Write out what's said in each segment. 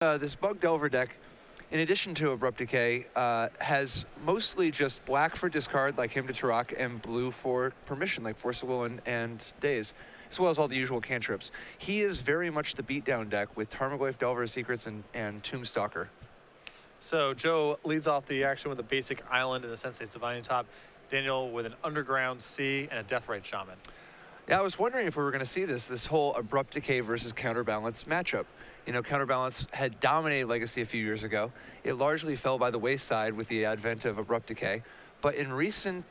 This Bug Delver deck, in addition to Abrupt Decay, has mostly just black for discard, like Hymn to Turok, and blue for permission, like Force of Will and Daze, as well as all the usual cantrips. He is very much the beatdown deck with Tarmogoyf, Delver's Secrets, and Tombstalker. So Joe leads off the action with a basic island and a Sensei's Divining Top. Daniel with an Underground Sea and a Deathrite Shaman. Yeah, I was wondering if we were going to see this whole Abrupt Decay versus Counterbalance matchup. You know, Counterbalance had dominated Legacy a few years ago. It largely fell by the wayside with the advent of Abrupt Decay, but in recent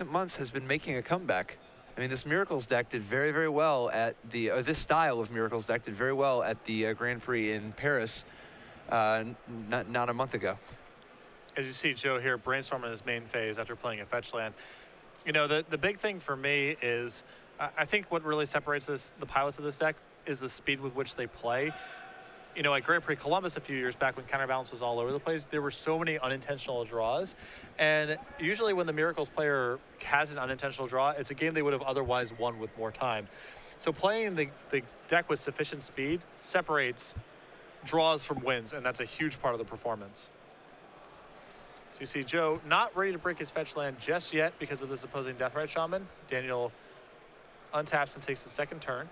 months has been making a comeback. I mean, this Miracles deck did very, very well at the, this style of Miracles deck did very well at the Grand Prix in Paris not a month ago. As you see Joe here brainstorming his main phase after playing a fetch land. You know, the big thing for me is, I think what really separates the pilots of this deck is the speed with which they play. You know, at Grand Prix Columbus a few years back when Counterbalance was all over the place, there were so many unintentional draws. And usually when the Miracles player has an unintentional draw, it's a game they would have otherwise won with more time. So playing the deck with sufficient speed separates draws from wins, and that's a huge part of the performance. So you see Joe not ready to break his fetch land just yet because of this opposing Deathrite Shaman. Daniel untaps and takes the second turn.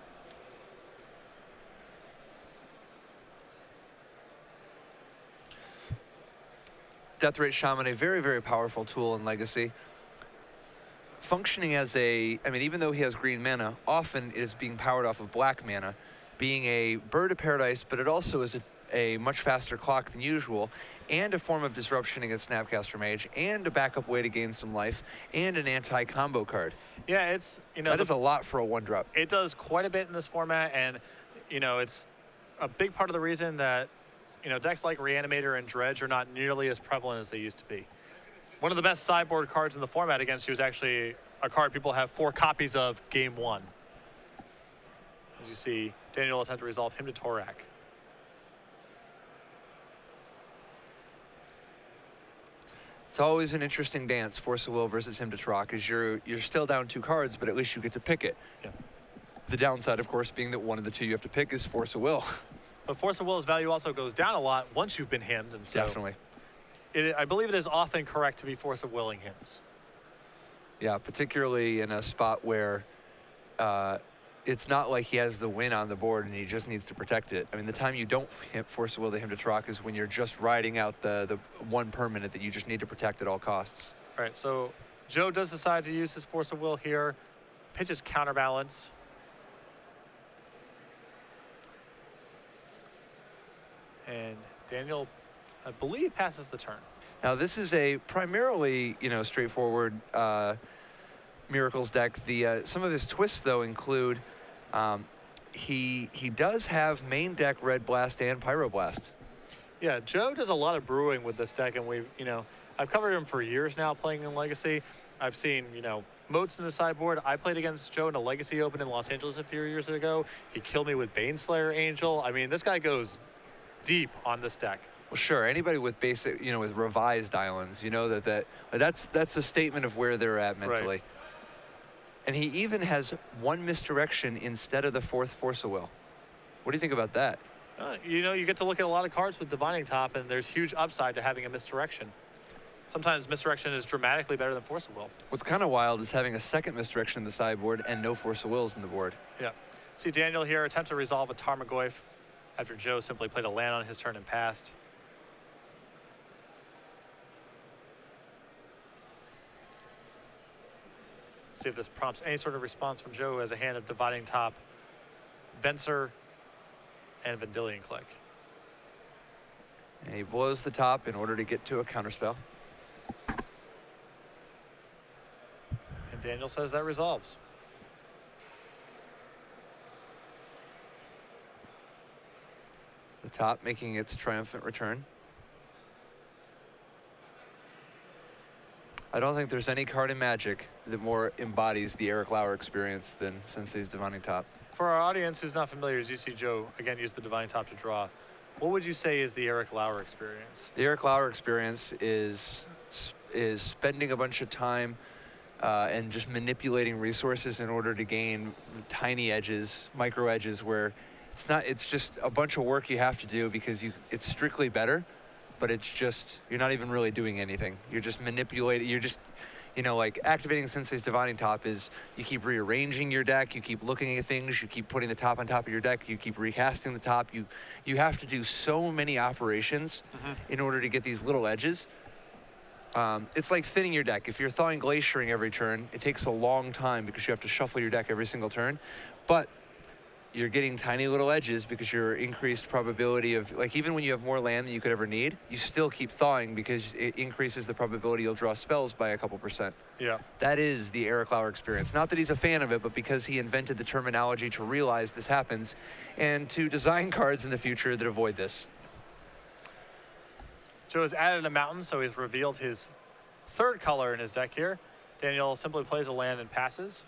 Deathrite Shaman, a very, very powerful tool in Legacy. Functioning as a, I mean, even though he has green mana, often it is being powered off of black mana, being a bird of paradise, but it also is a much faster clock than usual, and a form of disruption against Snapcaster Mage, and a backup way to gain some life, and an anti-combo card. Yeah, it's, you know, that is a lot for a 1-drop. It does quite a bit in this format, and, you know, it's a big part of the reason that, you know, decks like Reanimator and Dredge are not nearly as prevalent as they used to be. One of the best sideboard cards in the format against you is actually a card people have 4 copies of game 1. As you see, Daniel will attempt to resolve Hymn to Torak. It's always an interesting dance, Force of Will versus Hymn to Torak, as you're still down 2 cards, but at least you get to pick it. Yeah. The downside, of course, being that one of the 2 you have to pick is Force of Will. But Force of Will's value also goes down a lot once you've been hymned, and so definitely. I believe it is often correct to be Force of Willing hymns. Yeah, particularly in a spot where it's not like he has the win on the board and he just needs to protect it. I mean, the time you don't Force of Will the Hymn to Torak is when you're just riding out the 1 permanent that you just need to protect at all costs. All right, so Joe does decide to use his Force of Will here, pitches Counterbalance. And Daniel, I believe, passes the turn. Now, this is a primarily, you know, straightforward Miracles deck. Some of his twists, though, include he does have main deck Red Blast and Pyroblast. Yeah, Joe does a lot of brewing with this deck, and I've covered him for years now playing in Legacy. I've seen, you know, moats in the sideboard. I played against Joe in a Legacy Open in Los Angeles a few years ago. He killed me with Baneslayer Angel. I mean, this guy goes deep on this deck. Well, sure. Anybody with basic, you know, with revised islands, you know that's a statement of where they're at mentally. Right. And he even has 1 misdirection instead of the 4th Force of Will. What do you think about that? You know, you get to look at a lot of cards with Divining Top, and there's huge upside to having a misdirection. Sometimes misdirection is dramatically better than Force of Will. What's kind of wild is having a 2nd misdirection in the sideboard and no Force of Wills in the board. Yeah. See Daniel here attempt to resolve a Tarmogoyf after Joe simply played a land on his turn and passed. See if this prompts any sort of response from Joe, who has a hand of Dividing Top, Venser, and Vendilion Click. And he blows the top in order to get to a counterspell. And Daniel says that resolves. The top making its triumphant return. I don't think there's any card in Magic that more embodies the Eric Lauer experience than Sensei's Divining Top. For our audience who's not familiar, as you see Joe, again, use the Divining Top to draw, what would you say is the Eric Lauer experience? The Eric Lauer experience is spending a bunch of time and just manipulating resources in order to gain tiny edges, micro edges, where It's not. It's just a bunch of work you have to do because it's strictly better, but it's just you're not even really doing anything. You're just manipulating. You're just, like activating Sensei's Divining Top is you keep rearranging your deck, you keep looking at things, you keep putting the top on top of your deck, you keep recasting the top. You have to do so many operations in order to get these little edges. It's like thinning your deck. If you're thawing glaciering every turn, it takes a long time because you have to shuffle your deck every single turn. But you're getting tiny little edges because your increased probability of, like, even when you have more land than you could ever need, you still keep thawing because it increases the probability you'll draw spells by a couple %. Yeah. That is the Eric Lauer experience. Not that he's a fan of it, but because he invented the terminology to realize this happens and to design cards in the future that avoid this. Joe has added a mountain, so he's revealed his third color in his deck here. Daniel simply plays a land and passes.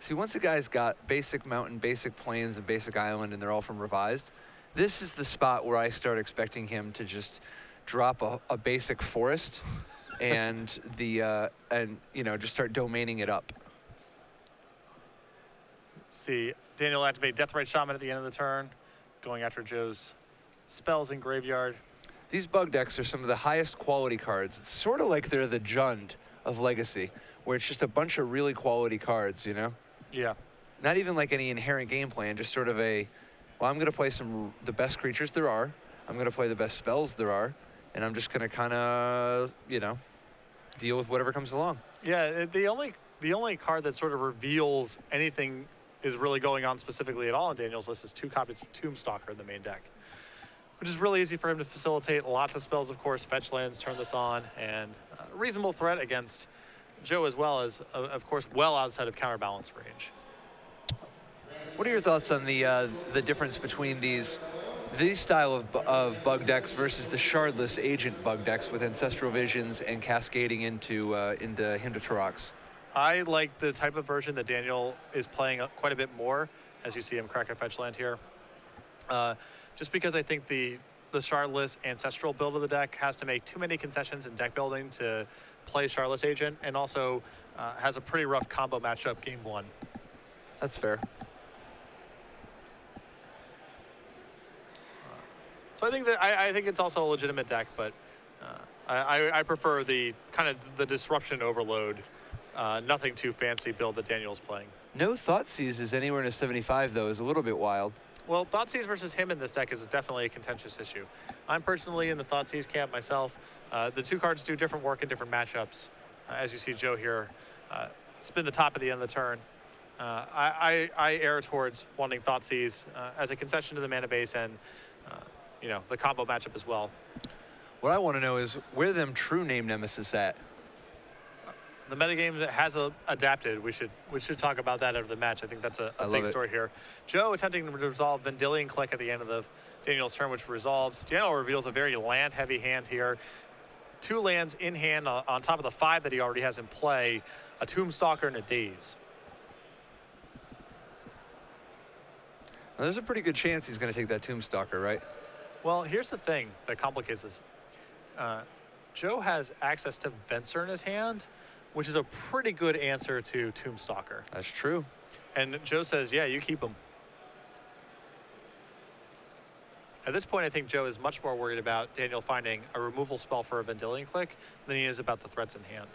See, once a guy's got basic mountain, basic plains, and basic island, and they're all from Revised, this is the spot where I start expecting him to just drop a basic forest and just start domaining it up. See, Daniel activate Deathrite Shaman at the end of the turn, going after Joe's spells in graveyard. These bug decks are some of the highest quality cards. It's sort of like they're the Jund of Legacy, where it's just a bunch of really quality cards, Yeah. Not even like any inherent game plan, just sort of I'm going to play the best creatures there are, I'm going to play the best spells there are, and I'm just going to kind of, deal with whatever comes along. Yeah, the only card that sort of reveals anything is really going on specifically at all in Daniel's list is 2 copies of Tombstalker in the main deck, which is really easy for him to facilitate. Lots of spells, of course, fetch lands, turn this on, and a reasonable threat against Joe as well as, of course, well outside of counterbalance range. What are your thoughts on the difference between these style of bug decks versus the shardless agent bug decks with Ancestral Visions and cascading into Hymn to Tarax? I like the type of version that Daniel is playing quite a bit more, as you see him crack a fetch land here. Just because I think the shardless ancestral build of the deck has to make too many concessions in deck building to play shardless agent, and also has a pretty rough combo matchup game 1. That's fair. So I think it's also a legitimate deck, but I prefer the kind of the disruption overload, nothing too fancy build that Daniel's playing. No Thoughtseize is anywhere in a 75 though, is a little bit wild. Well, Thoughtseize versus him in this deck is definitely a contentious issue. I'm personally in the Thoughtseize camp myself. The 2 cards do different work in different matchups. As you see Joe here, spin the top at the end of the turn. I err towards wanting Thoughtseizes as a concession to the mana base and the combo matchup as well. What I want to know is where them true name nemesis at? The metagame that has adapted. We should talk about that after the match. I think that's a big story here. Joe attempting to resolve Vendilion Click at the end of Daniel's turn, which resolves. Daniel reveals a very land-heavy hand here. 2 lands in hand on top of the 5 that he already has in play, a Tombstalker and a Daze. Now, there's a pretty good chance he's going to take that Tombstalker, right? Well, here's the thing that complicates this. Joe has access to Venser in his hand, which is a pretty good answer to Tombstalker. That's true. And Joe says, yeah, you keep him. At this point, I think Joe is much more worried about Daniel finding a removal spell for a Vendilion Click than he is about the threats in hand.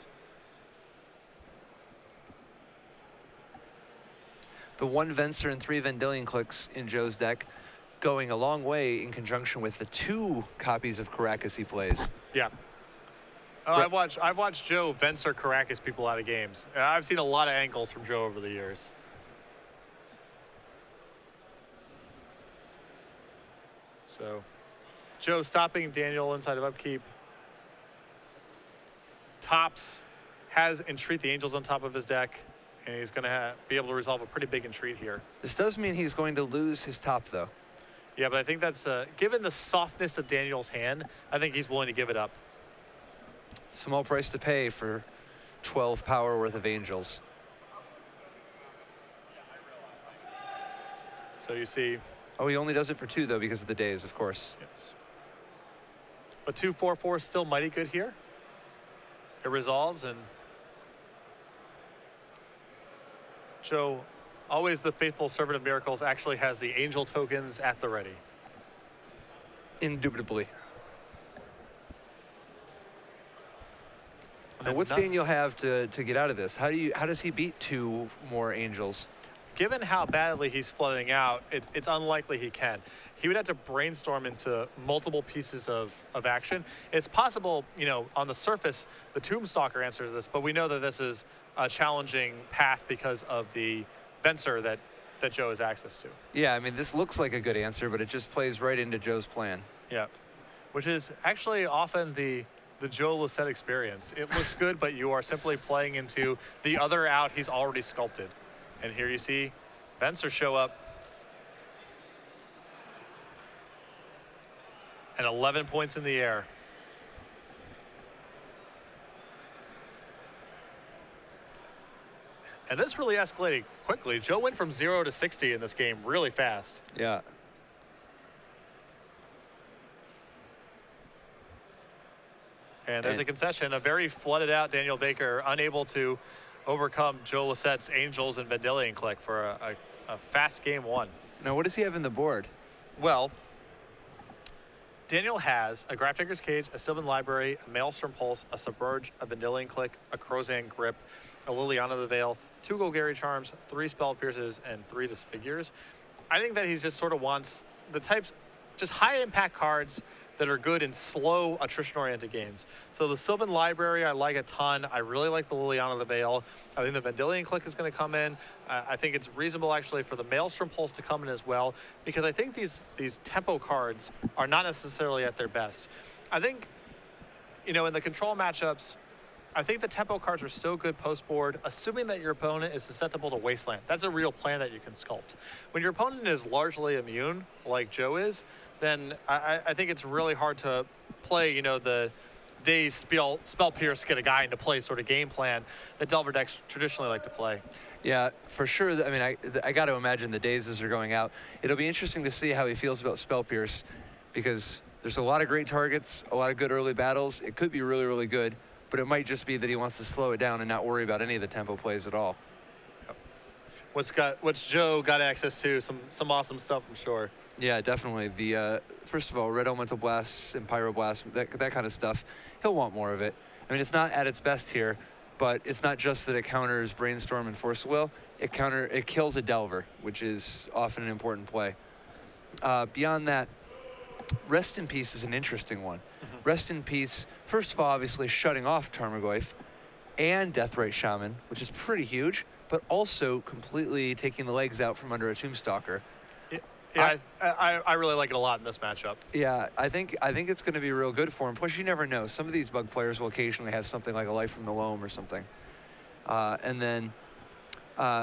The 1 Venser and 3 Vendilion Clicks in Joe's deck going a long way in conjunction with the 2 copies of Caracas he plays. Yeah. Oh, I've watched Joe Venser Caracas people out of games. I've seen a lot of angles from Joe over the years. So, Joe stopping Daniel inside of upkeep. Tops, has Entreat the Angels on top of his deck, and he's going to be able to resolve a pretty big Entreat here. This does mean he's going to lose his top, though. Yeah, but I think that's, given the softness of Daniel's hand, I think he's willing to give it up. Small price to pay for 12 power worth of Angels. So you see. Oh, he only does it for 2, though, because of the days, of course. Yes. But 2/4/4 still mighty good here. It resolves, and Joe Always the faithful servant of miracles actually has the angel tokens at the ready. Indubitably. And Now, then what's Daniel have to get out of this? How does he beat 2 more angels? Given how badly he's flooding out, it's unlikely he can. He would have to brainstorm into multiple pieces of action. It's possible, on the surface, the Tombstalker answers this, but we know that this is a challenging path because of the Venser that Joe has access to. Yeah, I mean, this looks like a good answer, but it just plays right into Joe's plan. Yeah, which is actually often the Joe Lossett experience. It looks good, but you are simply playing into the other out he's already sculpted. And here you see Venser show up. And 11 points in the air. And this really escalated quickly. Joe went from 0 to 60 in this game really fast. Yeah. And there's a concession, a very flooded out Daniel Baker, unable to overcome Joe Lossett's Angels and Vendilion Click for a fast game 1. Now, what does he have in the board? Well, Daniel has a Grafdigger's Cage, a Sylvan Library, a Maelstrom Pulse, a Submerge, a Vendilion Click, a Crozan Grip, a Liliana the Veil, 2 Golgari Charms, 3 Spell Pierces, and 3 Disfigures. I think that he just sort of wants the types, just high impact cards that are good in slow attrition-oriented games. So the Sylvan Library I like a ton. I really like the Liliana the Veil. I think the Vendilion Click is going to come in. I think it's reasonable actually for the Maelstrom Pulse to come in as well, because I think these tempo cards are not necessarily at their best. I think, in the control matchups, I think the tempo cards are still good post-board, assuming that your opponent is susceptible to Wasteland. That's a real plan that you can sculpt. When your opponent is largely immune, like Joe is, then I think it's really hard to play, the Daze Spell Pierce, get a guy into play sort of game plan that Delver decks traditionally like to play. Yeah, for sure. I mean, I got to imagine the Dazes are going out. It'll be interesting to see how he feels about Spell Pierce, because there's a lot of great targets, a lot of good early battles. It could be really, really good, but it might just be that he wants to slow it down and not worry about any of the tempo plays at all. What's Joe got access to? Some awesome stuff, I'm sure. Yeah, definitely. The first of all, Red Elemental Blasts and Pyroblast, that kind of stuff, he'll want more of it. I mean, it's not at its best here, but it's not just that it counters Brainstorm and Force of Will. It kills a Delver, which is often an important play. Beyond that, Rest in Peace is an interesting one. Rest in Peace, first of all, obviously shutting off Tarmogoyf and Deathrite Shaman, which is pretty huge, but also completely taking the legs out from under a Tombstalker. Yeah, I really like it a lot in this matchup. Yeah, I think it's going to be real good for him. Plus, you never know. Some of these bug players will occasionally have something like a Life from the Loam or something. And then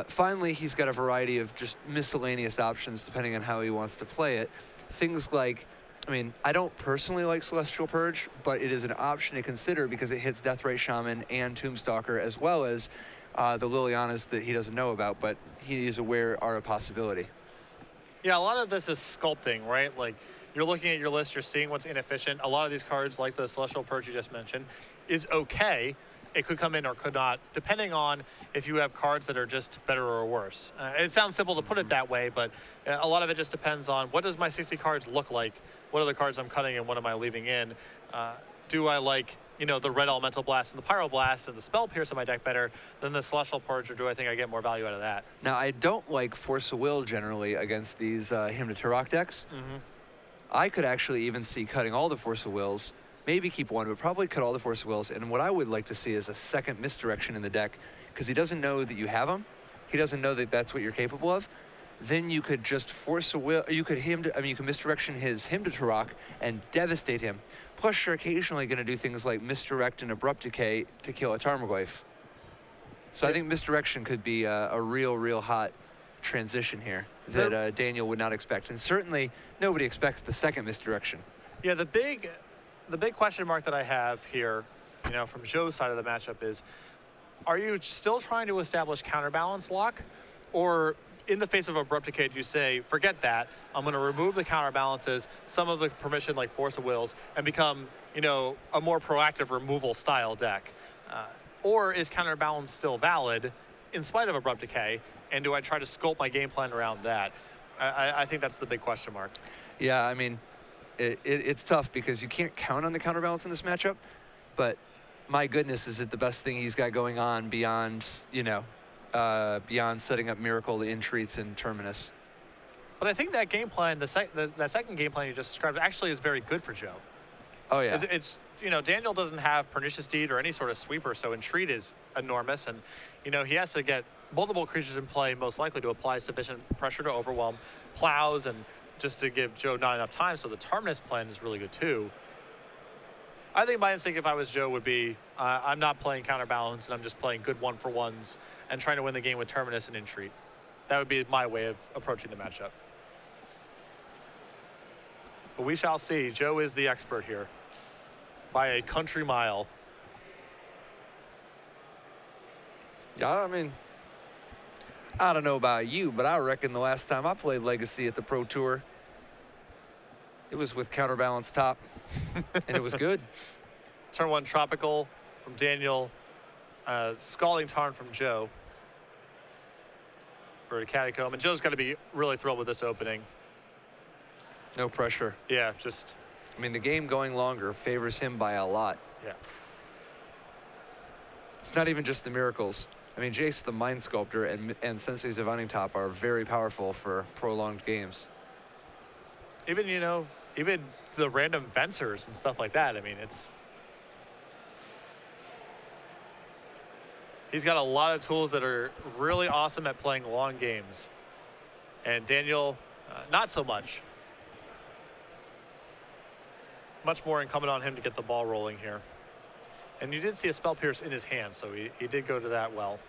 finally, he's got a variety of just miscellaneous options depending on how he wants to play it. Things like, I mean, I don't personally like Celestial Purge, but it is an option to consider because it hits Deathrite Shaman and Tombstalker, as well as the Lilianas that he doesn't know about, but he is aware are a possibility. Yeah, a lot of this is sculpting, right? Like, you're looking at your list, you're seeing what's inefficient. A lot of these cards, like the Celestial Purge you just mentioned, is okay. It could come in or could not, depending on if you have cards that are just better or worse. It sounds simple to put it that way, but a lot of it just depends on what does my 60 cards look like? What are the cards I'm cutting and what am I leaving in? Do I like, the Red Elemental Blast and the Pyroblast and the Spell Pierce in my deck better than the Celestial Purge, or do I think I get more value out of that? Now, I don't like Force of Will generally against these Hymn to Turok decks. I could actually even see cutting all the Force of Wills, maybe keep one, but probably cut all the Force of Wills. And what I would like to see is a second Misdirection in the deck, because he doesn't know that you have him. He doesn't know that that's what you're capable of. Then you could just Force a Will, you could Misdirection his Hymn to Turok and devastate him. Plus, you're occasionally going to do things like Misdirect and Abrupt Decay to kill a Tarmogoyf. So I think Misdirection could be a real hot transition here that Daniel would not expect. And certainly, nobody expects the second Misdirection. Yeah, the big question mark that I have here, from Joe's side of the matchup is, are you still trying to establish counterbalance lock? Or in the face of Abrupt Decay, you say, forget that, I'm going to remove the counterbalances, some of the permission like Force of Wills, and become, a more proactive removal style deck? Or is counterbalance still valid, in spite of Abrupt Decay, and do I try to sculpt my game plan around that? I think that's the big question mark. Yeah, I mean, it's tough because you can't count on the counterbalance in this matchup, but my goodness, is it the best thing he's got going on beyond, you know, beyond setting up Miracle, the Entreats, and Terminus. But I think that game plan, that second game plan you just described, actually is very good for Joe. Oh, yeah. It's you know, Daniel doesn't have Pernicious Deed or any sort of sweeper, so Entreat is enormous, and, you know, he has to get multiple creatures in play, most likely to apply sufficient pressure to overwhelm plows and just to give Joe not enough time, so the Terminus plan is really good too. I think my instinct if I was Joe would be, I'm not playing Counterbalance, and I'm just playing good one-for-ones and trying to win the game with Terminus and Entreat. That would be my way of approaching the matchup. But we shall see. Joe is the expert here by a country mile. Yeah, I mean, I don't know about you, but I reckon the last time I played Legacy at the Pro Tour, it was with Counterbalance top, and it was good. Turn 1 Tropical from Daniel, Scalding Tarn from Joe for a Catacomb. And Joe's got to be really thrilled with this opening. No pressure. Yeah, just... I mean, the game going longer favors him by a lot. Yeah. It's not even just the miracles. I mean, Jace the Mind Sculptor and Sensei's Divining Top are very powerful for prolonged games. Even, you know, even the random Vensers and stuff like that. I mean, it's... He's got a lot of tools that are really awesome at playing long games. And Daniel, not so much. Much more incumbent on him to get the ball rolling here. And you did see a Spell Pierce in his hand, so he did go to that well.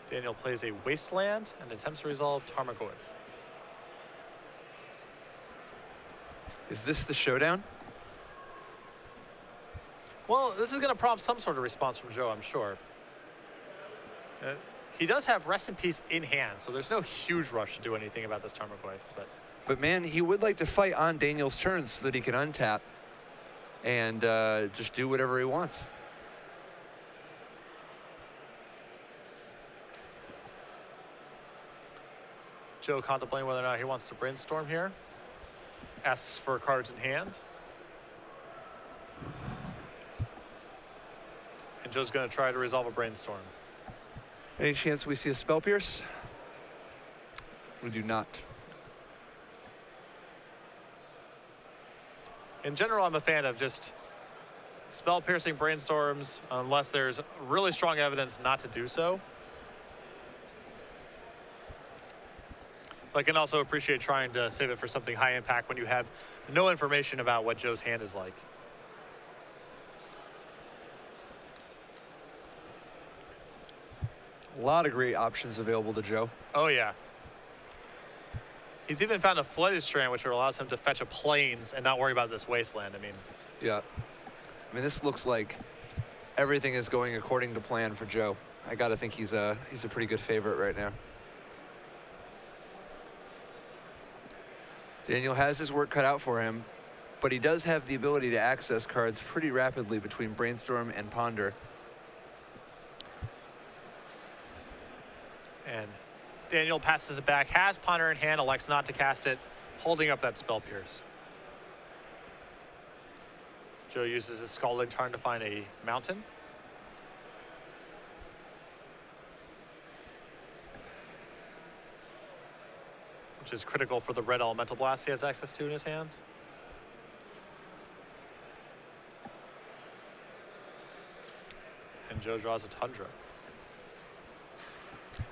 Daniel plays a Wasteland and attempts to resolve Tarmogoyf. Is this the showdown? Well, this is going to prompt some sort of response from Joe, I'm sure. He does have Rest in Peace in hand, so there's no huge rush to do anything about this Tarmogoyf. But man, he would like to fight on Daniel's turn so that he can untap and just do whatever he wants. Joe contemplating whether or not he wants to brainstorm here. Asks for cards in hand. And Joe's going to try to resolve a brainstorm. Any chance we see a Spell Pierce? We do not. In general, I'm a fan of just spell-piercing brainstorms unless there's really strong evidence not to do so. But I can also appreciate trying to save it for something high impact when you have no information about what Joe's hand is like. A lot of great options available to Joe. Oh, yeah. He's even found a Flooded Strand, which allows him to fetch a Plains and not worry about this Wasteland. I mean, yeah. I mean, this looks like everything is going according to plan for Joe. I got to think he's a pretty good favorite right now. Daniel has his work cut out for him, but he does have the ability to access cards pretty rapidly between Brainstorm and Ponder. And Daniel passes it back, has Ponder in hand, elects not to cast it, holding up that Spell Pierce. Joe uses his Scalding Tarn to find a mountain. Which is critical for the red Elemental Blast he has access to in his hand. And Joe draws a Tundra.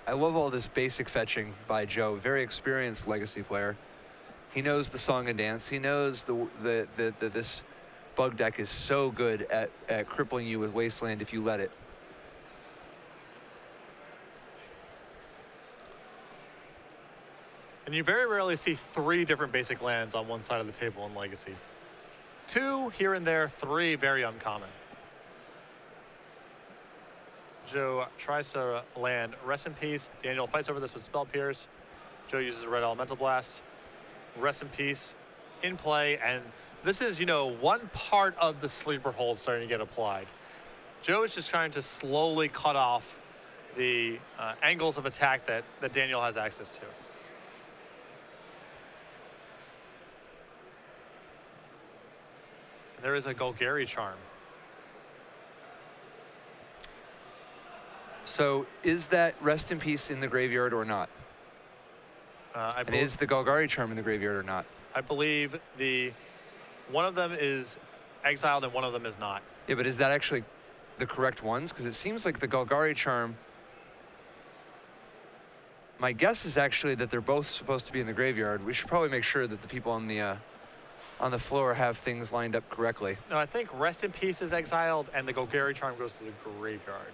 I love all this basic fetching by Joe, very experienced Legacy player. He knows the Song and Dance. He knows that this bug deck is so good at crippling you with Wasteland if you let it. And you very rarely see 3 different basic lands on one side of the table in Legacy. 2 here and there, 3 very uncommon. Joe tries to land Rest in Peace. Daniel fights over this with Spell Pierce. Joe uses a red Elemental Blast. Rest in Peace in play, and This is, you know, one part of the sleeper hold starting to get applied. Joe is just trying to slowly cut off the angles of attack that Daniel has access to. And there is a Golgari charm. So is that Rest in Peace in the graveyard or not? And is the Golgari charm in the graveyard or not? I believe one of them is exiled and one of them is not. Yeah, but is that actually the correct ones? Because it seems like the Golgari charm, my guess is actually that they're both supposed to be in the graveyard. We should probably make sure that the people on the floor have things lined up correctly. No, I think Rest in Peace is exiled and the Golgari charm goes to the graveyard.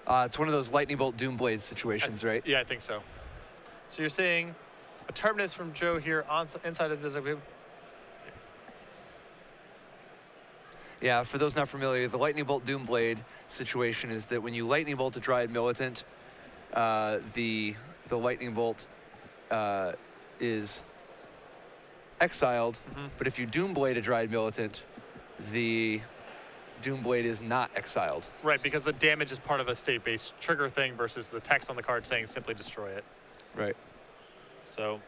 It's one of those Lightning Bolt Doomblade situations, right? Yeah, I think so. So you're seeing a Terminus from Joe here inside of this. Yeah, for those not familiar, the Lightning Bolt Doomblade situation is that when you Lightning Bolt a Dryad Militant, the Lightning Bolt is exiled, but if you Doomblade a Dryad Militant, the Doomblade is not exiled. Right, because the damage is part of a state-based trigger thing versus the text on the card saying simply destroy it. Right. So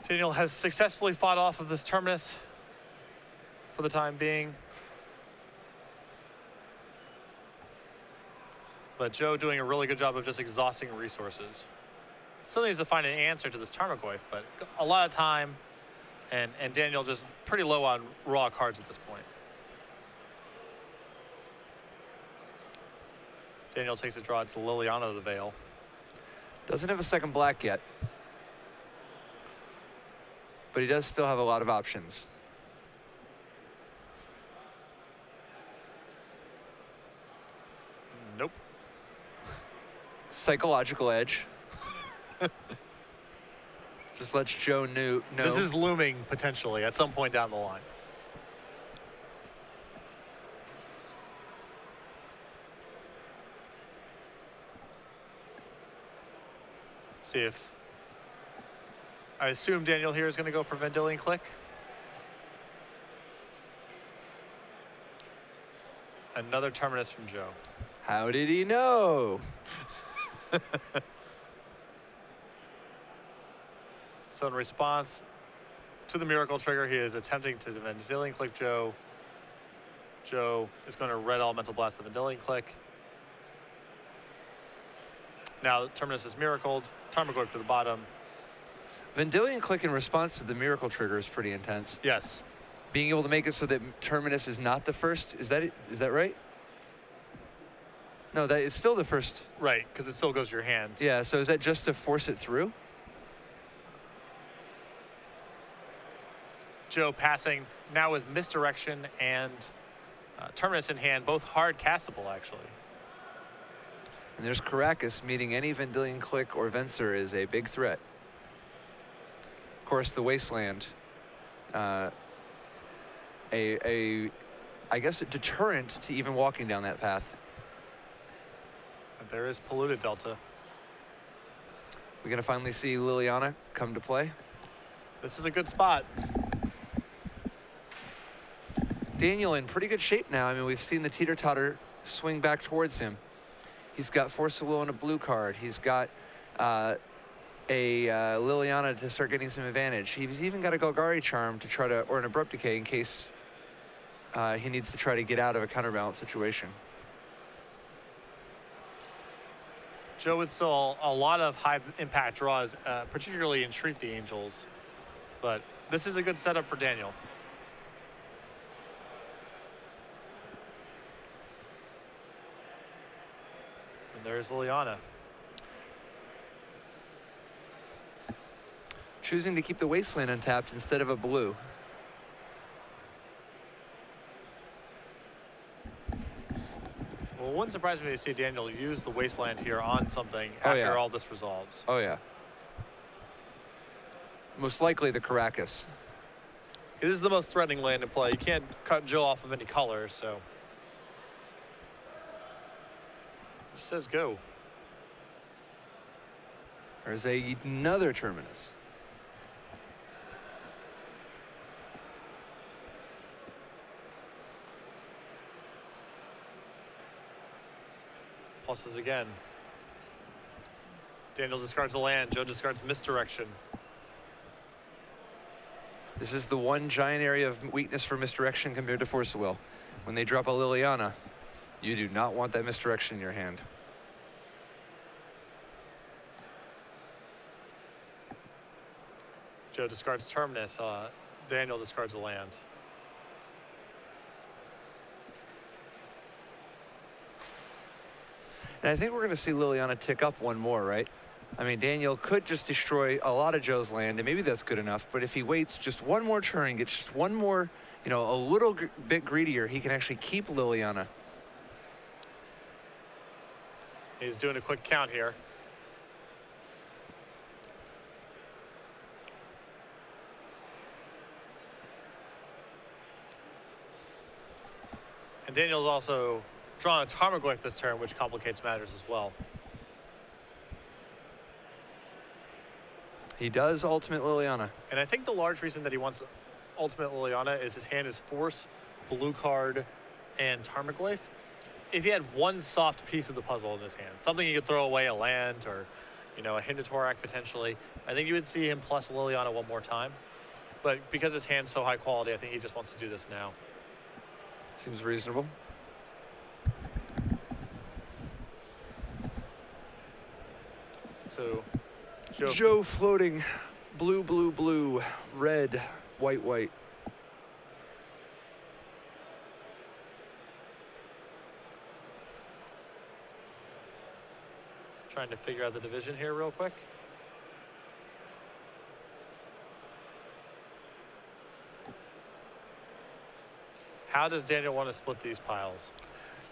Daniel has successfully fought off of this Terminus for the time being. But Joe doing a really good job of just exhausting resources. Still needs to find an answer to this Tarmogoyf, but a lot of time, and Daniel just pretty low on raw cards at this point. Daniel takes a draw. It's Liliana of the Veil. Doesn't have a second black yet, but he does still have a lot of options. Nope. Psychological Edge. Just lets Joe know. This is looming potentially at some point down the line. See if, I assume Daniel here is going to go for Vendilion Click. Another Terminus from Joe. How did he know? So in response to the Miracle Trigger, he is attempting to Vendilion Click Joe. Joe is going to Red Elemental Blast the Vendilion Click. Now Terminus is miracled. Tarmogoyf to the bottom. Vendilion Click in response to the Miracle Trigger is pretty intense. Yes. Being able to make it so that Terminus is not the first, is that right? No, it's still the first. Right, because it still goes to your hand. Yeah, so is that just to force it through? Joe passing now with Misdirection and Terminus in hand, both hard castable actually. And there's Caracas, meeting any Vendilion Click or Venser is a big threat. Of course, the Wasteland, I guess a deterrent to even walking down that path. And there is Polluted Delta. We're gonna finally see Liliana come to play. This is a good spot. Daniel in pretty good shape now. I mean, we've seen the teeter-totter swing back towards him. He's got Force of Will and a blue card. He's got a Liliana to start getting some advantage. He's even got a Golgari charm to try to, or an Abrupt Decay in case he needs to try to get out of a counterbalance situation. Joe with still a lot of high impact draws, particularly in Shriek the Angels. But this is a good setup for Daniel. And there's Liliana. Choosing to keep the Wasteland untapped instead of a blue. Well, it wouldn't surprise me to see Daniel use the Wasteland here on something after all this resolves. Oh, yeah. Most likely the Caracas. It is the most threatening land in play. You can't cut Joe off of any color, so. He says go. There's another Terminus. Pluses again. Daniel discards a land. Joe discards Misdirection. This is the one giant area of weakness for Misdirection compared to Force of Will. When they drop a Liliana, you do not want that Misdirection in your hand. Joe discards Terminus. Daniel discards a land. And I think we're going to see Liliana tick up one more, right? I mean, Daniel could just destroy a lot of Joe's land, and maybe that's good enough. But if he waits just one more turn, gets just one more, you know, a little bit greedier, he can actually keep Liliana. He's doing a quick count here. And Daniel's also drawn a Tarmogoyf this turn, which complicates matters as well. He does ultimate Liliana. And I think the large reason that he wants ultimate Liliana is his hand is Force, Blue Card, and Tarmogoyf. If he had one soft piece of the puzzle in his hand, something he could throw away, a land or, you know, a Hindatorak potentially, I think you would see him plus Liliana one more time. But because his hand's so high quality, I think he just wants to do this now. Seems reasonable. So Joe floating blue, blue, blue, red, white, white. Trying to figure out the division here real quick. How does Daniel want to split these piles?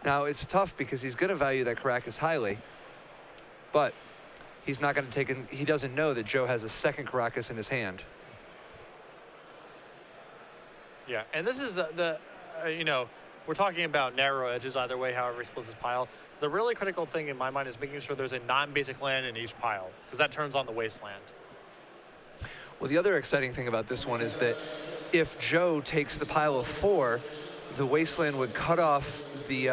Now, it's tough because he's going to value that Caracas highly, but he's not going to take in, he doesn't know that Joe has a second Caracas in his hand. Yeah, and this is you know, we're talking about narrow edges either way, however he splits his pile. The really critical thing in my mind is making sure there's a non-basic land in each pile, because that turns on the wasteland. Well, the other exciting thing about this one is that if Joe takes the pile of 4, the wasteland would cut off the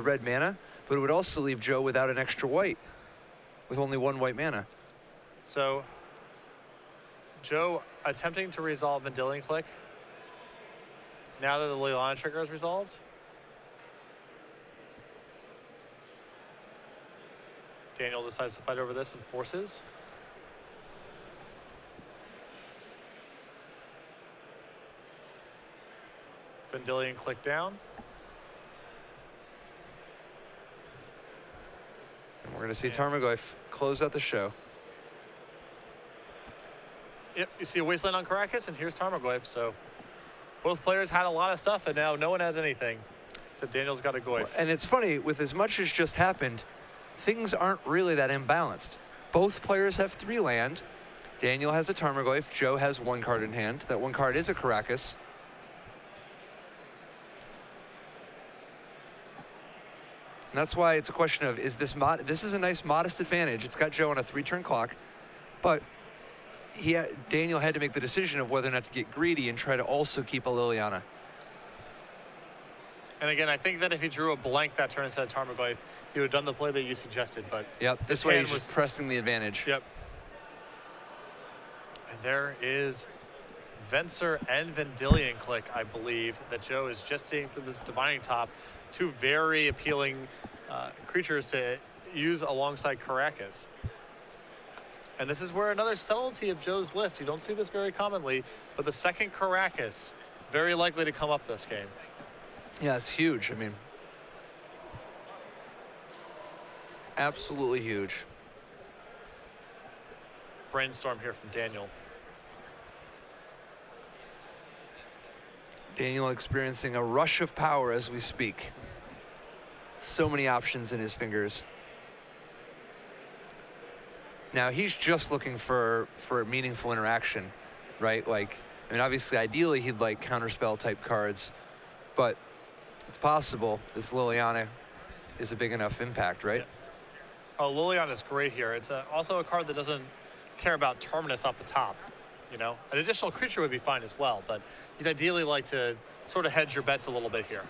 red mana, but it would also leave Joe without an extra white, with only 1 white mana. So, Joe attempting to resolve Vendilion Click. Now that the Liliana trigger is resolved. Daniel decides to fight over this and forces. Vendilion Click down. And we're going to see Tarmogoyf close out the show. Yep, you see a wasteland on Caracas, and here's Tarmogoyf. So both players had a lot of stuff, and now no one has anything. Except Daniel's got a Goyf. And it's funny, with as much as just happened, things aren't really that imbalanced. Both players have 3 land. Daniel has a Tarmogoyf. Joe has 1 card in hand. That 1 card is a Caracas. And that's why it's a question of, is this this is a nice modest advantage. It's got Joe on a 3-turn clock, but Daniel had to make the decision of whether or not to get greedy and try to also keep a Liliana. And again, I think that if he drew a blank that turn instead of Tarmogoyf, he would have done the play that you suggested, but yep, this way he's just pressing the advantage. Yep. And there is Venser and Vendilion Click, I believe, that Joe is just seeing through this Divining Top. 2 very appealing creatures to use alongside Caracas. And this is where another subtlety of Joe's list, you don't see this very commonly, but the second Caracas, very likely to come up this game. Yeah, it's huge. I mean, absolutely huge. Brainstorm here from Daniel. Daniel experiencing a rush of power as we speak. So many options in his fingers. Now he's just looking for meaningful interaction, right? Like, I mean, obviously, ideally he'd like counterspell type cards, but it's possible this Liliana is a big enough impact, right? Yeah. Oh, Liliana's great here. It's also a card that doesn't care about Terminus off the top. You know, an additional creature would be fine as well, but you'd ideally like to sort of hedge your bets a little bit here.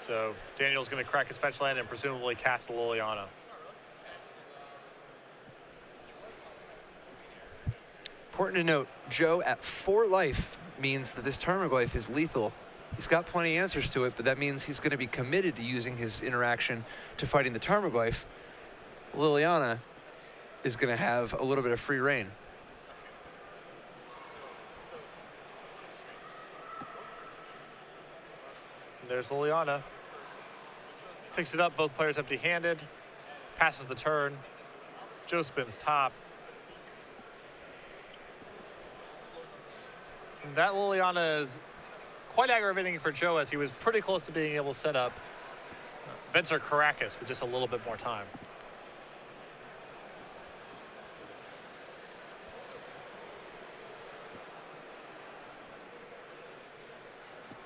So Daniel's going to crack his fetch land and presumably cast the Liliana. Important to note, Joe at 4 life means that this Tarmogoyf is lethal. He's got plenty of answers to it, but that means he's going to be committed to using his interaction to fighting the Tarmogoyf. Liliana is going to have a little bit of free reign. There's Liliana. Takes it up, both players empty-handed. Passes the turn. Joe spins top. And that Liliana is quite aggravating for Joe, as he was pretty close to being able to set up Venser Caracas with just a little bit more time.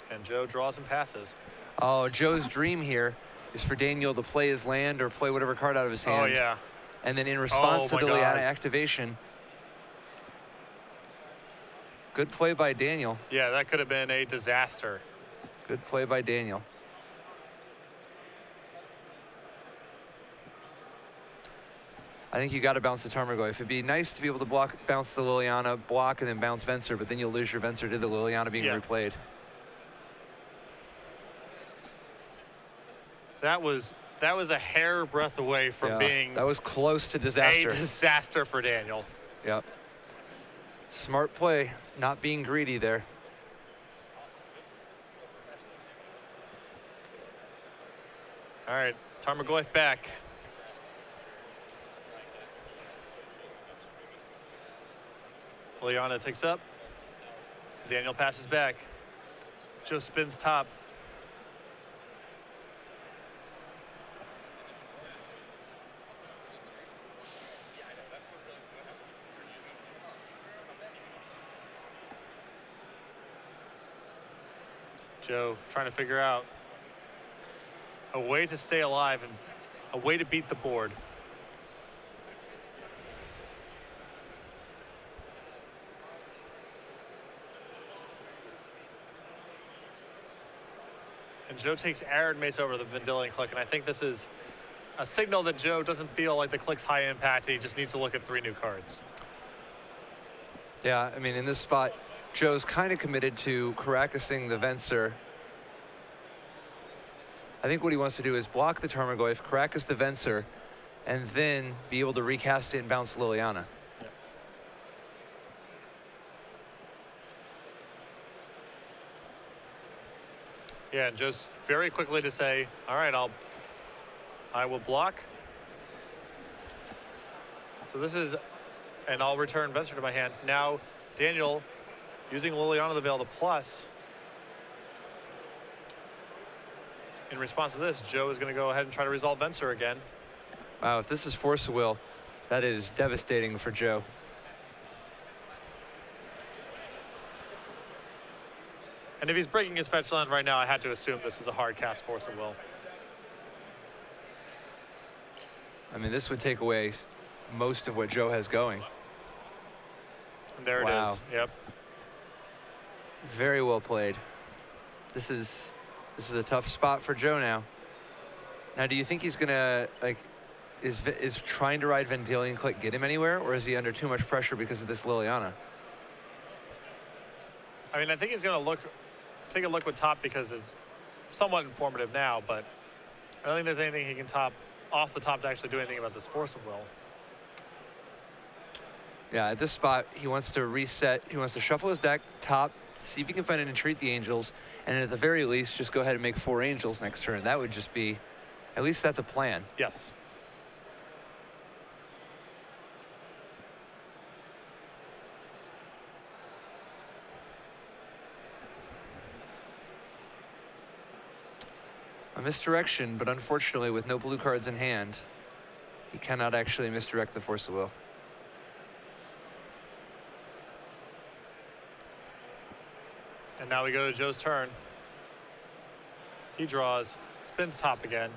And Joe draws and passes. Oh, Joe's dream here is for Daniel to play his land or play whatever card out of his hand. Oh, yeah. And then in response to the God. Liliana activation, good play by Daniel. Yeah, that could have been a disaster. Good play by Daniel. I think you got to bounce the Tarmogoyf. It'd be nice to be able to bounce the Liliana, block, and then bounce Venser, but then you'll lose your Venser to the Liliana being replayed. That was a hair breadth away from being. That was close to disaster. A disaster for Daniel. Yep. Smart play, not being greedy there. All right, Tarmogoyf back. Liliana takes up. Daniel passes back. Joe spins top. Joe trying to figure out a way to stay alive and a way to beat the board. And Joe takes Arid Mace over the Vendilion Click, and I think this is a signal that Joe doesn't feel like the click's high impact. He just needs to look at 3 new cards. Yeah, I mean, in this spot, Joe's kind of committed to Caracasing the Venser. I think what he wants to do is block the Tarmogoyf, Caracas the Venser, and then be able to recast it and bounce Liliana. Yeah, and Joe's very quickly to say, all right, I will block. So this is, and I'll return Venser to my hand. Now, Daniel, using Liliana the Veil to plus. In response to this, Joe is going to go ahead and try to resolve Venser again. Wow, if this is Force of Will, that is devastating for Joe. And if he's breaking his fetch land right now, I had to assume this is a hard cast Force of Will. I mean, this would take away most of what Joe has going. And there it is. Yep. Very well played. This is a tough spot for Joe now. Now, do you think he's gonna, like, is trying to ride Vendilion Click get him anywhere, or is he under too much pressure because of this Liliana? I mean, I think he's gonna take a look with top because it's somewhat informative now, but I don't think there's anything he can top off the top to actually do anything about this Force of Will. Yeah, at this spot, he wants to reset. He wants to shuffle his deck, top, see if he can find an Entreat the Angels, and at the very least, just go ahead and make 4 Angels next turn. That would just be, at least that's a plan. Yes. A misdirection, but unfortunately, with no blue cards in hand, he cannot actually misdirect the Force of Will. And now we go to Joe's turn. He draws, spins top again.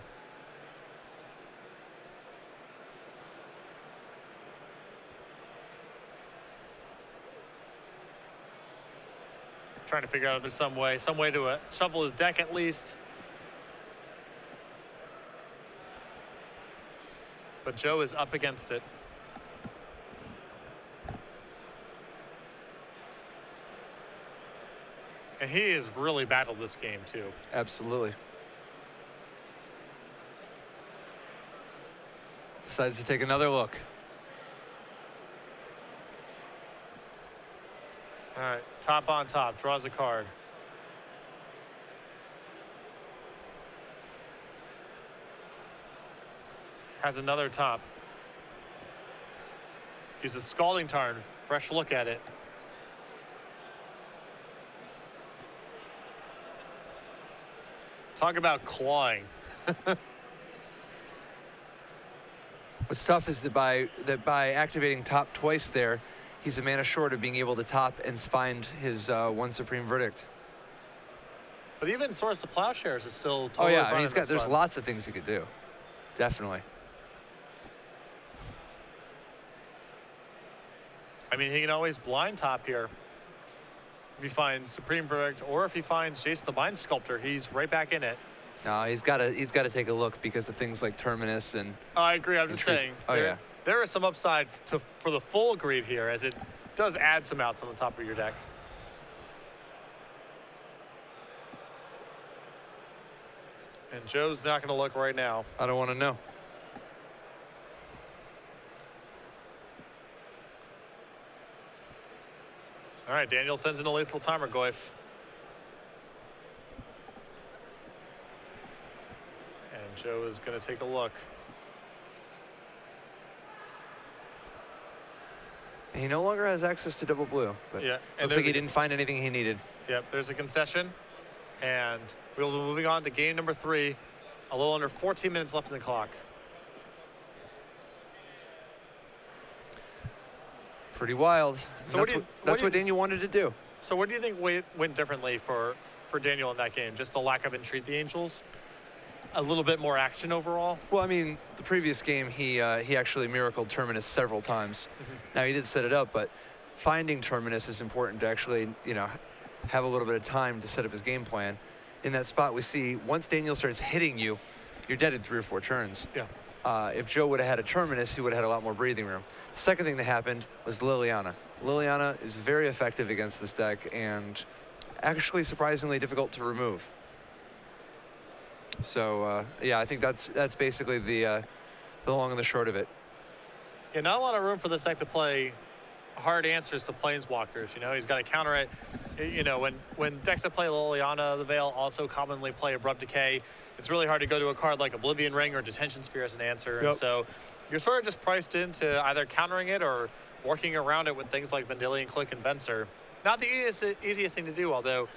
Trying to figure out if there's some way to shuffle his deck at least. but Joe is up against it. And he has really battled this game too. Absolutely. Decides to take another look. All right, top on top, draws a card. Has another top. He's a scalding tarn. Fresh look at it. Talk about clawing. What's tough is that by activating top twice there, he's a mana short of being able to top and find his one supreme verdict. But even Swords to Plowshares is still totally I fine. mean, there's lots of things he could do. Definitely. I mean, he can always blind top here. If he finds Supreme Verdict, or if he finds Jason the Mind Sculptor, he's right back in it. No, he's got to take a look because of things like Terminus and. I agree. I'm just saying. There is some upside for the full greed here, as it does add some outs on the top of your deck. And Joe's not going to look right now. I don't want to know. All right, Daniel sends in a lethal timer, Goyf. And Joe is going to take a look. And he no longer has access to double blue, but yeah, looks like he didn't find anything he needed. Yep, there's a concession. And we'll be moving on to game number 3. A little under 14 minutes left in the clock. Pretty wild. So that's what Daniel wanted to do. So what do you think went differently for Daniel in that game? Just the lack of Entreat the Angels? A little bit more action overall? Well, I mean, the previous game, he actually miracled Terminus several times. Now, he did set it up, but finding Terminus is important to actually, have a little bit of time to set up his game plan. In that spot, we see once Daniel starts hitting you, you're dead in 3 or 4 turns. Yeah. If Joe would have had a Terminus, he would have had a lot more breathing room. The second thing that happened was Liliana. Liliana is very effective against this deck and actually surprisingly difficult to remove. So, yeah, I think that's basically the long and the short of it. Yeah, not a lot of room for this deck to play hard answers to Planeswalkers. He's got to counter it. When decks that play Liliana the Veil also commonly play Abrupt Decay, it's really hard to go to a card like Oblivion Ring or Detention Sphere as an answer. Yep. And so you're sort of just priced into either countering it or working around it with things like Vendilion Click and Venser. Not the easiest thing to do, although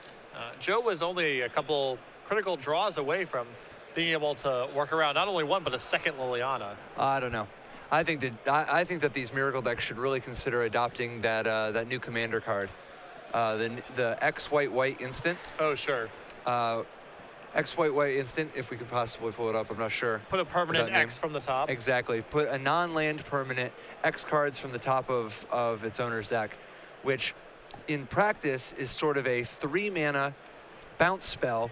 Joe was only a couple critical draws away from being able to work around not only one, but a second Liliana. I don't know. I think that these Miracle decks should really consider adopting that new commander card. The X white instant. Oh, sure. X white instant, if we could possibly pull it up, I'm not sure. Put a permanent X from the top. Exactly. Put a non-land permanent X cards from the top of its owner's deck, which in practice is sort of a 3-mana bounce spell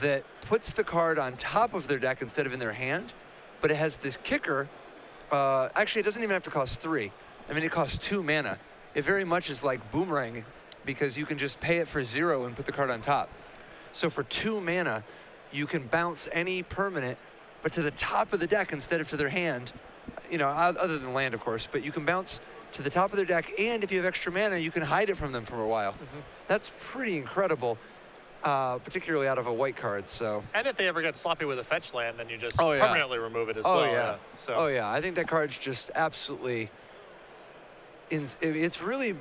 that puts the card on top of their deck instead of in their hand, but it has this kicker. Actually, it doesn't even have to cost 3. I mean, it costs 2 mana. It very much is like Boomerang, because you can just pay it for 0 and put the card on top. So for 2 mana, you can bounce any permanent, but to the top of the deck instead of to their hand, other than land, of course, but you can bounce to the top of their deck, and if you have extra mana, you can hide it from them for a while. That's pretty incredible, particularly out of a white card. So. And if they ever get sloppy with a fetch land, then you just permanently remove it as well. Yeah. So. Oh, yeah. I think that card's just absolutely... It's really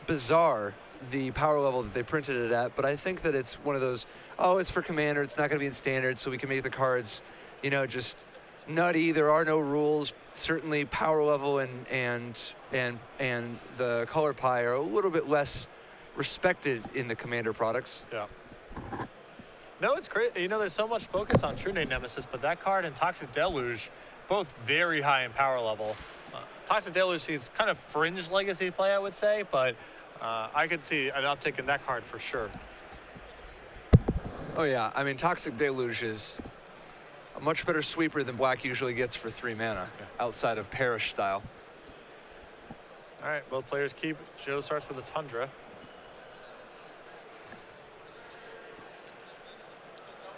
bizarre, the power level that they printed it at, but I think that it's one of those, it's for Commander, it's not going to be in Standard, so we can make the cards, just nutty. There are no rules. Certainly power level and the color pie are a little bit less respected in the Commander products. Yeah. No, it's great. There's so much focus on True Name Nemesis, but that card and Toxic Deluge, both very high in power level. Toxic Deluge is kind of fringe legacy play, I would say, but I could see an uptick in that card for sure. Oh, yeah. I mean, Toxic Deluge is a much better sweeper than black usually gets for 3 mana, outside of Parish style. All right, both players keep. Joe starts with a Tundra.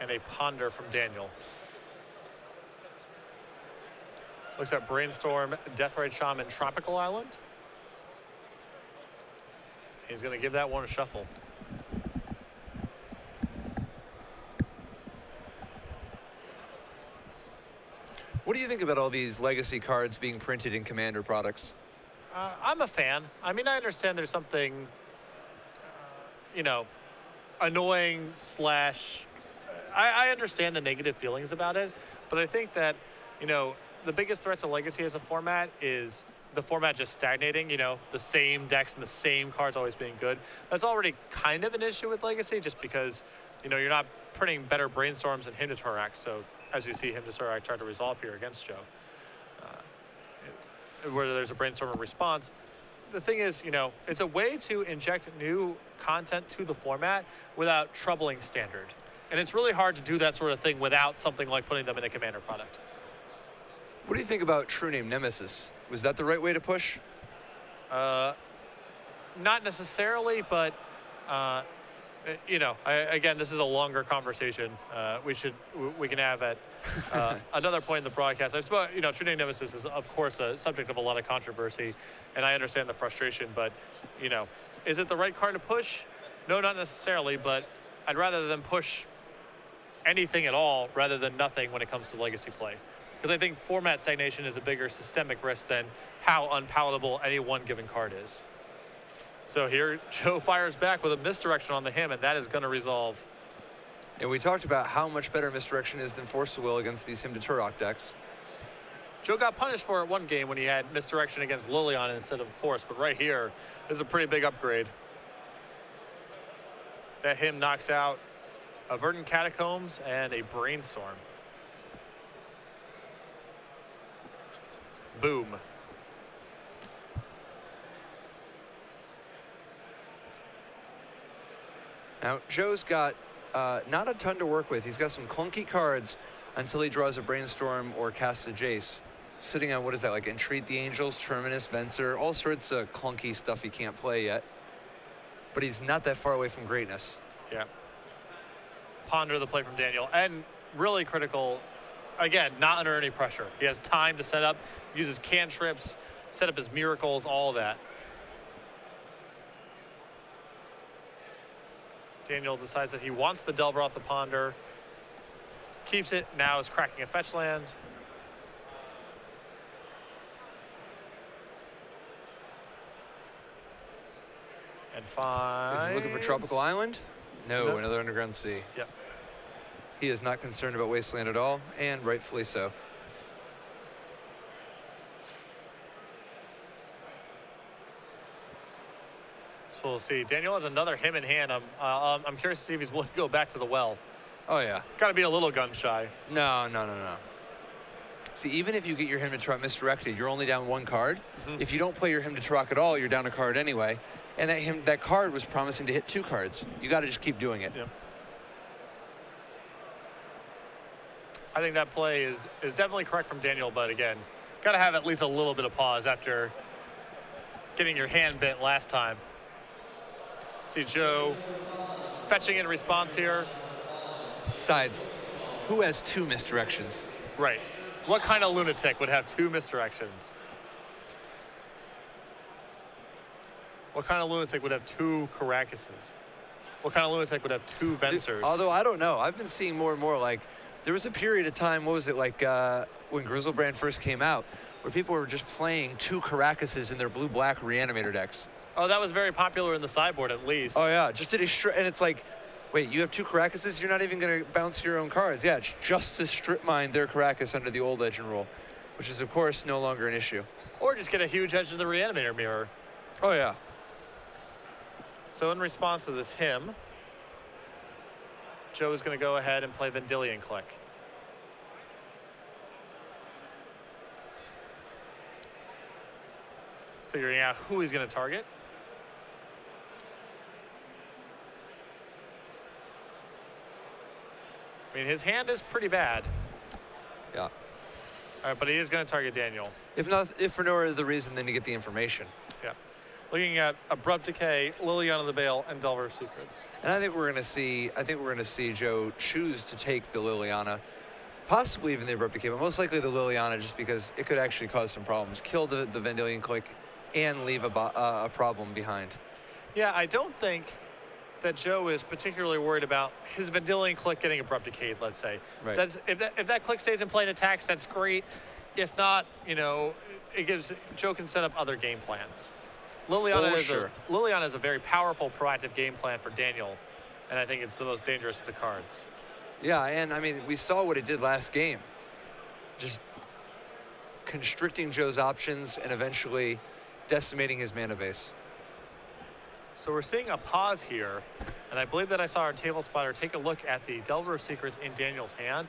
And a Ponder from Daniel. Looks at Brainstorm, Deathrite Shaman, Tropical Island. He's going to give that one a shuffle. What do you think about all these legacy cards being printed in Commander products? I'm a fan. I mean, I understand there's something, you know, annoying slash. I understand the negative feelings about it, but I think that, you know, the biggest threat to Legacy as a format is the format just stagnating, you know, the same decks and the same cards always being good. That's already kind of an issue with Legacy just because, you know, you're not printing better Brainstorms and Hymn to Torak, so as you see Hymn to Torak try to resolve here against Joe. Where there's a Brainstormer response. The thing is, you know, it's a way to inject new content to the format without troubling Standard. And it's really hard to do that sort of thing without something like putting them in a Commander product. What do you think about True Name Nemesis? Was that the right way to push? Not necessarily, but you know, again, this is a longer conversation. We can have at another point in the broadcast. I suppose, you know, True Name Nemesis is of course a subject of a lot of controversy, and I understand the frustration. But you know, is it the right card to push? No, not necessarily. But I'd rather them push anything at all rather than nothing when it comes to Legacy play. Because I think format stagnation is a bigger systemic risk than how unpalatable any one given card is. So here, Joe fires back with a Misdirection on the Hymn, and that is going to resolve. And we talked about how much better Misdirection is than Force of Will against these Hymn to Torak decks. Joe got punished for it one game when he had Misdirection against Liliana instead of Force, but right here is a pretty big upgrade. That Hymn knocks out a Verdant Catacombs and a Brainstorm. Boom. Now, Joe's got not a ton to work with. He's got some clunky cards until he draws a Brainstorm or casts a Jace. Sitting on, what is that, like Entreat the Angels, Terminus, Venser, all sorts of clunky stuff he can't play yet. But he's not that far away from greatness. Yeah. Ponder the play from Daniel. And really critical, again, not under any pressure. He has time to set up, uses cantrips, set up his miracles, all of that. Daniel decides that he wants the Delver off the Ponder. Keeps it, now is cracking a fetch land. And finds... Is he looking for Tropical Island? No, Nope. Another Underground Sea. Yep. He is not concerned about Wasteland at all, and rightfully so. So we'll see. Daniel has another Hymn in hand. I'm curious to see if he's willing to go back to the well. Oh, yeah. Got to be a little gun shy. No. See, even if you get your Hymn to Torak misdirected, you're only down one card. Mm-hmm. If you don't play your Hymn to Torak at all, you're down a card anyway. And that card was promising to hit 2 cards. You got to just keep doing it. Yep. I think that play is definitely correct from Daniel, but again, got to have at least a little bit of pause after getting your hand bit last time. See Joe fetching in response here. Besides, who has 2 misdirections? Right. What kind of lunatic would have 2 misdirections? What kind of lunatic would have 2 Caracases? What kind of lunatic would have 2 Vensers? Although I don't know. I've been seeing more and more, like, there was a period of time, what was it, like when Grizzlebrand first came out, where people were just playing 2 Caracases in their blue-black Reanimator decks. Oh, that was very popular in the sideboard at least. Oh, yeah. Just did a and it's like, wait, you have 2 Caracases? You're not even going to bounce your own cards. Yeah, it's just to strip mine their Caracas under the old Legend rule, which is, of course, no longer an issue. Or just get a huge edge of the Reanimator mirror. Oh, yeah. So in response to this Hymn, Joe is going to go ahead and play Vendilion Click. Figuring out who he's going to target. I mean, his hand is pretty bad. Yeah. All right, but he is going to target Daniel. If for no other reason than to get the information. Yeah. Looking at Abrupt Decay, Liliana the Veil, and Delver of Secrets. And I think we're going to see Joe choose to take the Liliana, possibly even the Abrupt Decay, but most likely the Liliana, just because it could actually cause some problems. Kill the Vendilion Click and leave a problem behind. Yeah, I don't think that Joe is particularly worried about his Vendilion Click getting Abrupt Decayed, let's say. Right. If that click stays in play and attacks, that's great. If not, you know, Joe can set up other game plans. Liliana is a very powerful, proactive game plan for Daniel, and I think it's the most dangerous of the cards. Yeah, and I mean, we saw what it did last game. Just constricting Joe's options and eventually decimating his mana base. So we're seeing a pause here, and I believe that I saw our table spotter take a look at the Delver of Secrets in Daniel's hand.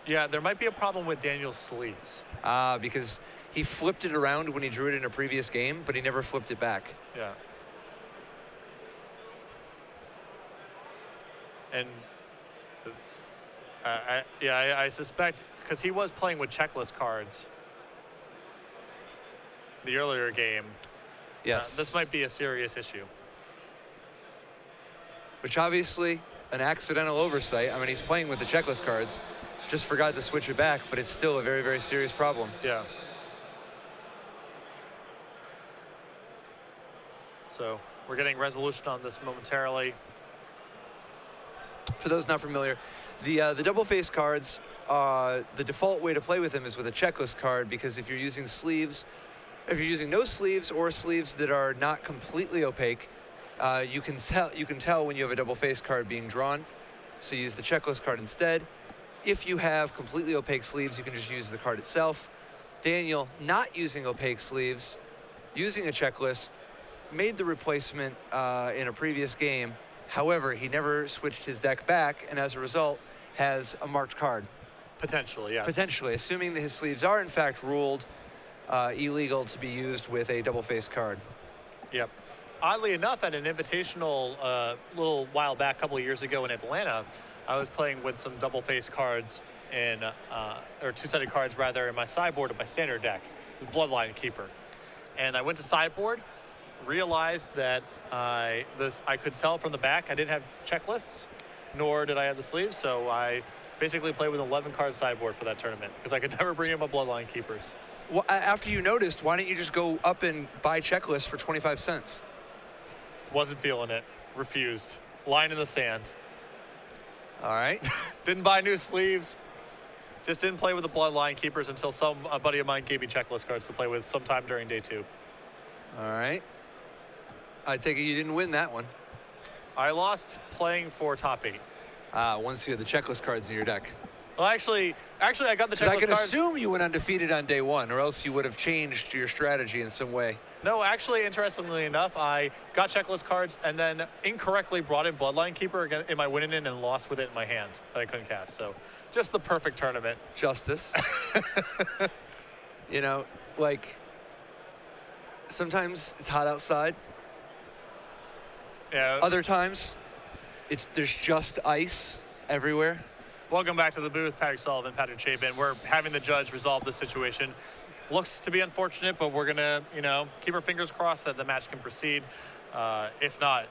Yeah, there might be a problem with Daniel's sleeves. Because he flipped it around when he drew it in a previous game, but he never flipped it back. Yeah. And I suspect, because he was playing with checklist cards the earlier game. Yes. This might be a serious issue. Which obviously, an accidental oversight. I mean, he's playing with the checklist cards, just forgot to switch it back, but it's still a very, very serious problem. Yeah. So we're getting resolution on this momentarily. For those not familiar, the double face cards, the default way to play with them is with a checklist card, because if you're using sleeves, if you're using no sleeves or sleeves that are not completely opaque, you can tell when you have a double face card being drawn. So use the checklist card instead. If you have completely opaque sleeves, you can just use the card itself. Daniel, not using opaque sleeves, using a checklist, made the replacement in a previous game. However, he never switched his deck back, and as a result, has a marked card. Potentially, yes. Potentially, assuming that his sleeves are in fact ruled illegal to be used with a double face card. Yep. Oddly enough, at an invitational little while back, a couple of years ago in Atlanta, I was playing with some double face cards or two-sided cards rather, in my sideboard of my standard deck. It was Bloodline Keeper. And I went to sideboard, realized that I could tell from the back I didn't have checklists, nor did I have the sleeves, so I basically played with 11 card sideboard for that tournament because I could never bring in my Bloodline Keepers. Well, after you noticed, why didn't you just go up and buy checklists for 25 cents? Wasn't feeling it. Refused. Line in the sand. All right. Didn't buy new sleeves. Just didn't play with the Bloodline Keepers until a buddy of mine gave me checklist cards to play with sometime during day 2. All right. I take it you didn't win that one. I lost playing for top 8. Once you had the checklist cards in your deck. Well, actually, I got the checklist cards. I can assume you went undefeated on day 1, or else you would have changed your strategy in some way. No, actually, interestingly enough, I got checklist cards and then incorrectly brought in Bloodline Keeper in my winning in and lost with it in my hand that I couldn't cast. So, just the perfect tournament. Justice. You know, like, sometimes it's hot outside. Yeah. Other times, there's just ice everywhere. Welcome back to the booth, Patrick Sullivan, Patrick Chapin. We're having the judge resolve this situation. Looks to be unfortunate, but we're gonna, keep our fingers crossed that the match can proceed. If not,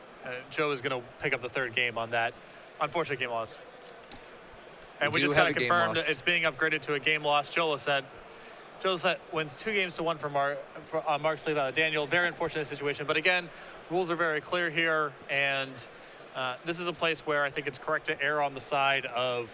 Joe is gonna pick up the 3rd game on that unfortunate game loss. And we just got confirmed it's being upgraded to a game loss. Joe Lossett wins 2-1 for Mark Sleeve out of Daniel. Very unfortunate situation, but again, rules are very clear here, and this is a place where I think it's correct to err on the side of